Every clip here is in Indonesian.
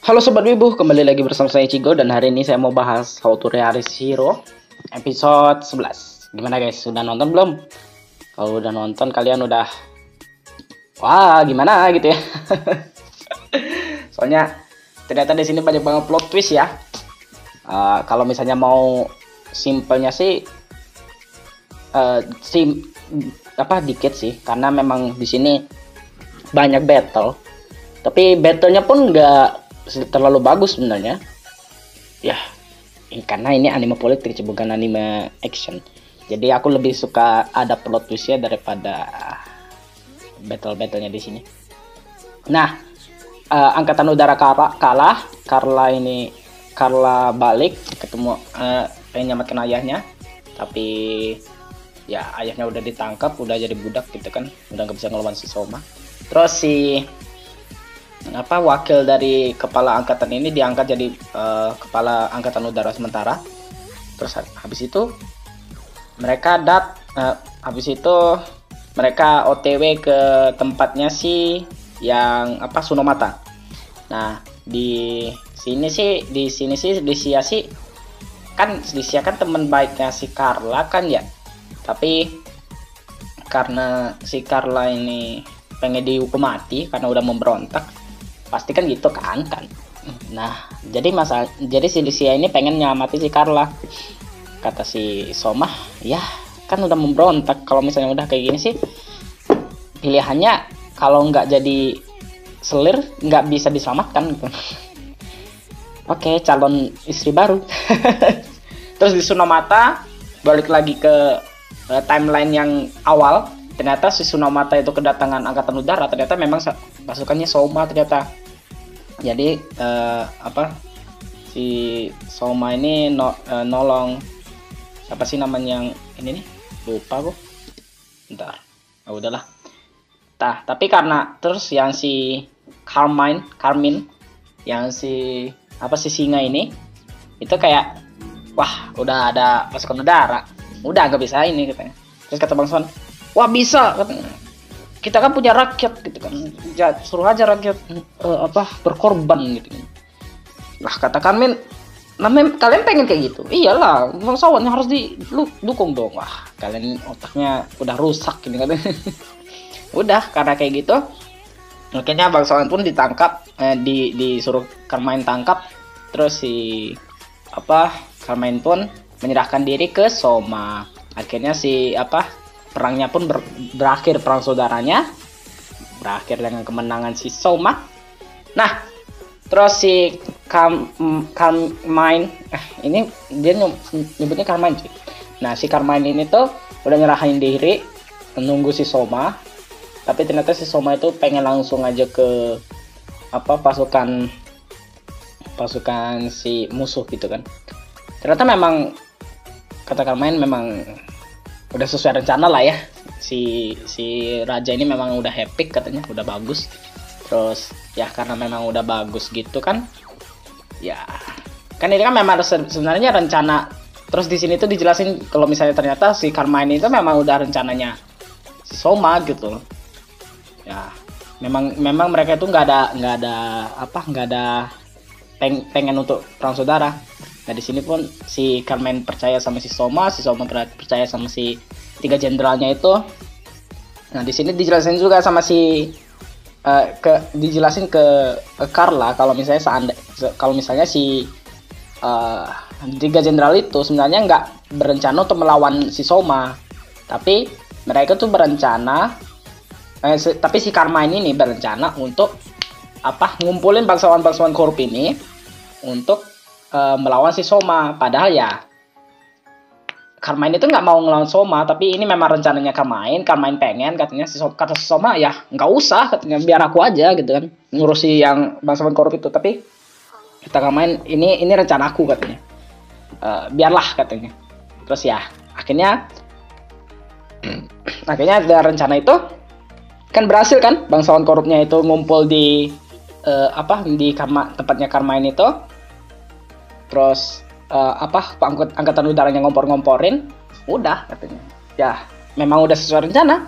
Halo Sobat Wibu, kembali lagi bersama saya Cigo dan hari ini saya mau bahas How to Realise Hero episode 11. Gimana guys, sudah nonton belum? Kalau udah nonton kalian udah wah gimana gitu ya. Soalnya ternyata di sini banyak banget plot twist ya. Kalau misalnya mau simpelnya sih dikit sih, karena memang di sini banyak battle. Tapi battlenya pun nggak terlalu bagus sebenarnya ya, karena ini anime politik bukan anime action, jadi aku lebih suka ada plot twistnya daripada battlenya di sini. Nah, angkatan udara kalah. Carla balik ketemu pengen nyamatin ayahnya, tapi ya ayahnya udah ditangkap, udah jadi budak gitu kan, udah nggak bisa ngelawan si Soma. Terus si wakil dari kepala angkatan ini diangkat jadi kepala angkatan udara sementara. Terus habis itu mereka OTW ke tempatnya si yang Sunomata. Nah, di sini sih Lycia kan teman baiknya si Carla kan ya. Tapi karena si Carla ini pengen dihukum mati karena udah memberontak, pasti kan gitu kan. Nah, jadi si Lycia ini pengen nyamati si Carla. Kata si Soma, ya kan udah memberontak, kalau misalnya udah kayak gini sih pilihannya kalau nggak jadi selir nggak bisa diselamatkan gitu. Oke, calon istri baru. Terus di Sunomata balik lagi ke timeline yang awal. Ternyata si Sunomata itu kedatangan angkatan udara, ternyata memang pasukannya Soma ternyata. Jadi si Soma ini nolong apa sih namanya yang ini nih, lupa aku. Bentar. Udahlah. Tapi karena terus yang si Carmine yang si singa ini itu kayak wah udah ada pasukan udara, udah nggak bisa ini katanya. Terus kata Bang Swan, wah bisa katanya, kita kan punya rakyat gitu kan, ya, suruh aja rakyat berkorban gitu. Lah kata Carmine, namanya kalian pengen kayak gitu, iyalah bangsawan yang harus didukung dong. Wah kalian otaknya udah rusak gini katanya. Udah karena kayak gitu akhirnya bangsawan pun ditangkap, disuruh Carmine tangkap. Terus si Carmine pun menyerahkan diri ke Soma. Akhirnya si perangnya pun berakhir, perang saudaranya berakhir dengan kemenangan si Soma. Nah, terus si Carmine ini dia nyebutnya Carmine sih. Nah, si Carmine ini tuh udah nyerahin diri menunggu si Soma, tapi ternyata si Soma itu pengen langsung aja ke pasukan si musuh gitu kan. Ternyata memang kata Carmine memang udah sesuai rencana lah ya. Si raja ini memang udah epic katanya, udah bagus. Terus ya karena memang udah bagus gitu kan. Ya, kan ini kan memang sebenarnya rencana. Terus di sini tuh dijelasin kalau misalnya ternyata si Carmine itu memang udah rencananya si Soma gitu loh. Ya, memang mereka itu nggak ada pengen untuk perang saudara. Nah, di sini pun si Carmine percaya sama si Soma percaya sama si 3 jenderalnya itu. Nah, di sini dijelasin juga sama dijelasin ke Carla kalau misalnya si 3 jenderal itu sebenarnya nggak berencana untuk melawan si Soma, tapi mereka tuh berencana tapi si Carmine ini berencana untuk ngumpulin bangsawan korup ini untuk melawan si Soma. Padahal ya Carmine itu nggak mau ngelawan Soma, tapi ini memang rencananya Carmine pengen katanya kata si Soma, ya nggak usah katanya, biar aku aja gitu kan ngurusi yang bangsawan korup itu. Tapi kata Carmine, ini rencana aku katanya, biarlah katanya. Terus ya akhirnya ada rencana itu kan berhasil kan, bangsawan korupnya itu ngumpul di tempatnya Carmine itu. Terus angkatan udaranya ngompor-ngomporin, udah katanya. Ya, memang udah sesuai rencana.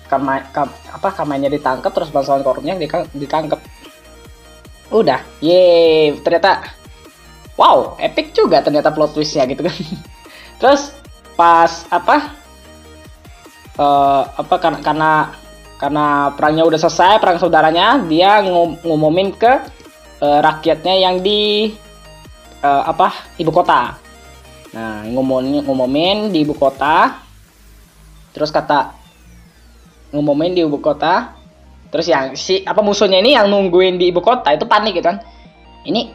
Carmine ditangkap, terus bangsawan korupnya ditangkap. Udah. Yeay, ternyata wow, epic juga ternyata plot twistnya gitu kan. Terus pas karena perangnya udah selesai, perang saudaranya, dia ngumumin ke rakyatnya yang di ibu kota. Nah, ngumumin di ibu kota. Terus ngumumin di ibu kota. Terus yang musuhnya ini yang nungguin di ibu kota itu panik gitu kan. Ini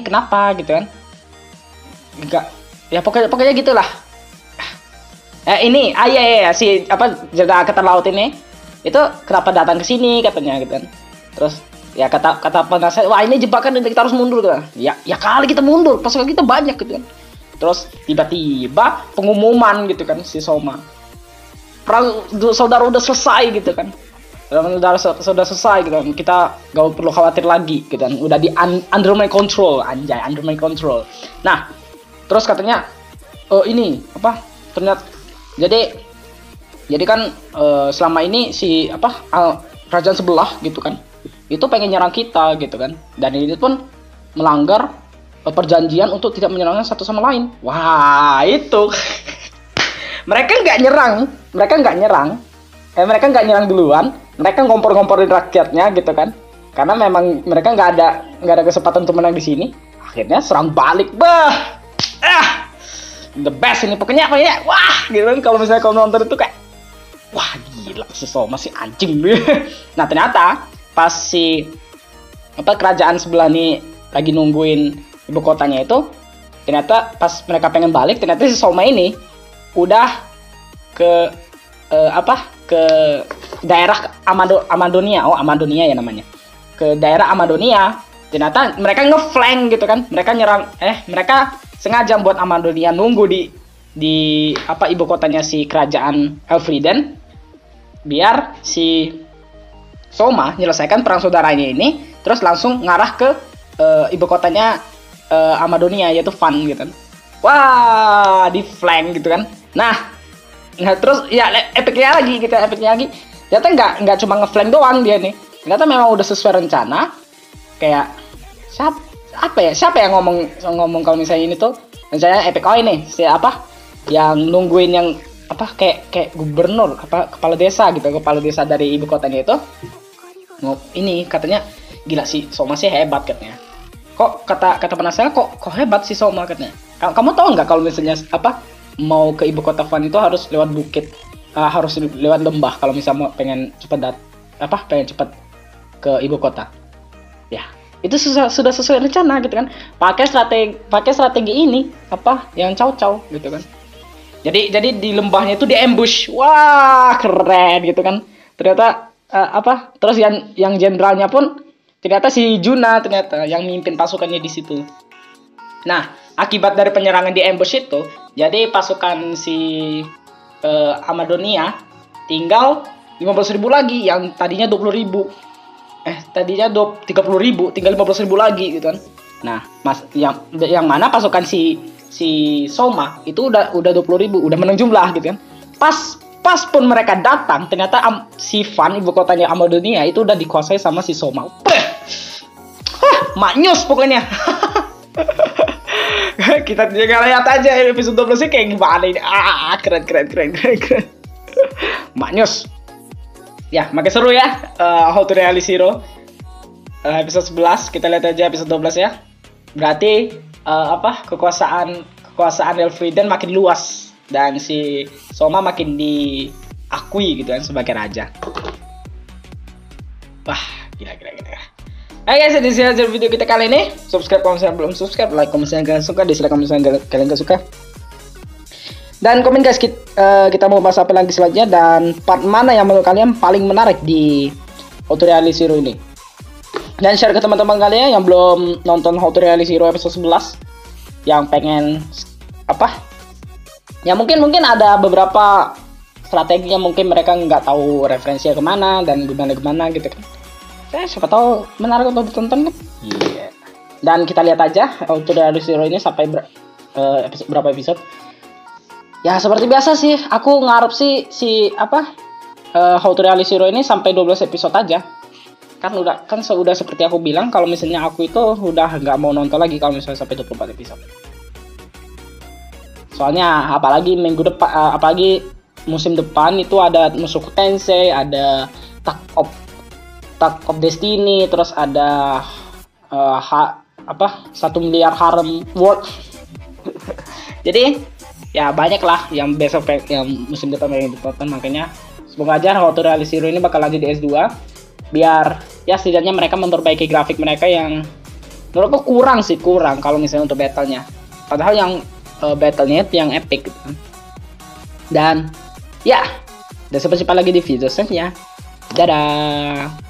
kenapa gitu kan? Enggak. Ya pokoknya gitulah. Si jaga angkatan laut ini itu kenapa datang ke sini katanya gitu kan. Terus ya kata penasihat, wah ini jebakan dan kita harus mundur gitu kan. Ya kali kita mundur, pasukan kita banyak gitu kan. Terus tiba-tiba pengumuman gitu kan si Soma. Perang saudara udah selesai gitu kan. Sudah selesai gitu kan. Kita gak perlu khawatir lagi gitu kan. Udah di under my control, anjay, under my control. Nah, terus katanya ternyata jadi kan selama ini kerajaan sebelah gitu kan. Itu pengen nyerang kita gitu kan. Dan ini pun melanggar perjanjian untuk tidak menyerang satu sama lain. Wah, itu. Mereka nggak nyerang. Mereka nggak nyerang duluan. Mereka ngompor-ngomporin rakyatnya gitu kan. Karena memang mereka nggak ada kesempatan untuk menang di sini. Akhirnya serang balik. The best ini pokoknya wah gitu kan. Kalau misalnya kamu nonton itu kayak wah gila, si Soma si anjing. Nah, ternyata pas kerajaan sebelah nih lagi nungguin ibu kotanya itu, ternyata pas mereka pengen balik, ternyata si Soma ini udah ke daerah Amadonia. Amadonia ya namanya. Ke daerah Amadonia. Ternyata mereka ngeflank gitu kan. Mereka sengaja buat Amadonia nunggu di ibu kotanya si kerajaan Elfriden, biar si Soma menyelesaikan perang saudaranya ini, terus langsung ngarah ke ibu kotanya Amadonia, yaitu Van gitu kan. Wah, di flank gitu kan. Nah terus ya epicnya lagi. Ternyata nggak cuma ngeflank doang dia nih. Ternyata memang udah sesuai rencana. Kayak siapa yang ngomong kalau misalnya ini tuh misalnya epic ini yang nungguin yang kayak gubernur kepala desa dari ibu kotanya itu. Ini katanya gila sih, Soma sih hebat katanya. Kok kata penasaran kok hebat sih Soma katanya. Kamu tahu nggak kalau misalnya mau ke ibu kota Van itu harus lewat bukit, harus lewat lembah kalau misalnya mau pengen cepat ke ibu kota. Ya, itu sudah sesuai rencana gitu kan. Pakai strategi ini yang caw gitu kan. Jadi di lembahnya itu di ambush. Wah, keren gitu kan. Ternyata terus yang jenderalnya pun ternyata si Juna ternyata yang mimpin pasukannya di situ. Nah, akibat dari penyerangan di ambush itu, jadi pasukan si Amadonia tinggal 15.000 lagi, yang tadinya 20.000. Tadinya 30.000, tinggal 15.000 lagi gitu kan. Nah, yang mana pasukan si Soma itu udah 20.000, udah menang jumlah gitu kan. Pas pun mereka datang, ternyata si Van, ibu kotanya Amadonia itu udah dikuasai sama si Soma. Maknyus pokoknya. Kita juga lihat aja episode 12 kayak gimana ini. Keren. Maknyus. Ya, makin seru ya. How to Reality Zero episode 11. Kita lihat aja episode 12 ya. Berarti kekuasaan Elfriden makin luas dan si Soma makin diakui gitu kan sebagai raja. Wah, gila. Oke guys, ini saja video kita kali ini. Subscribe kalau misalnya belum subscribe, like kalau misalnya kalian suka, dislike kalau misalnya kalian gak suka. Dan komen guys, kita mau bahas apa lagi selanjutnya dan part mana yang menurut kalian paling menarik di How to Reality Zero ini. Dan share ke teman-teman kalian yang belum nonton How to Reality Zero episode 11, yang pengen ya mungkin ada beberapa strateginya, mungkin mereka nggak tahu referensinya kemana dan gimana gitu kan. Siapa tahu menarik untuk ditonton kan. Iya. Dan kita lihat aja How to Reality Zero ini sampai berapa episode. Ya seperti biasa sih, aku ngarep sih How to Reality Zero ini sampai 12 episode aja. kan sudah seperti aku bilang, kalau misalnya aku itu udah nggak mau nonton lagi kalau misalnya sampai 24 episode. Soalnya apalagi minggu depan, apalagi musim depan itu ada Mushoku Tensei, ada Tag of Destiny, terus ada 1 miliar harem world. Jadi ya banyak lah yang besok yang musim depan yang ditonton. Makanya semoga aja How to Real Zero ini bakal lanjut di S2, biar ya setidaknya mereka memperbaiki grafik mereka yang menurutku kurang kalau misalnya untuk battle-nya. Padahal yang battle-nya itu yang epic gitu. Dan ya, udah sampai jumpa lagi di video selanjutnya. Dadah.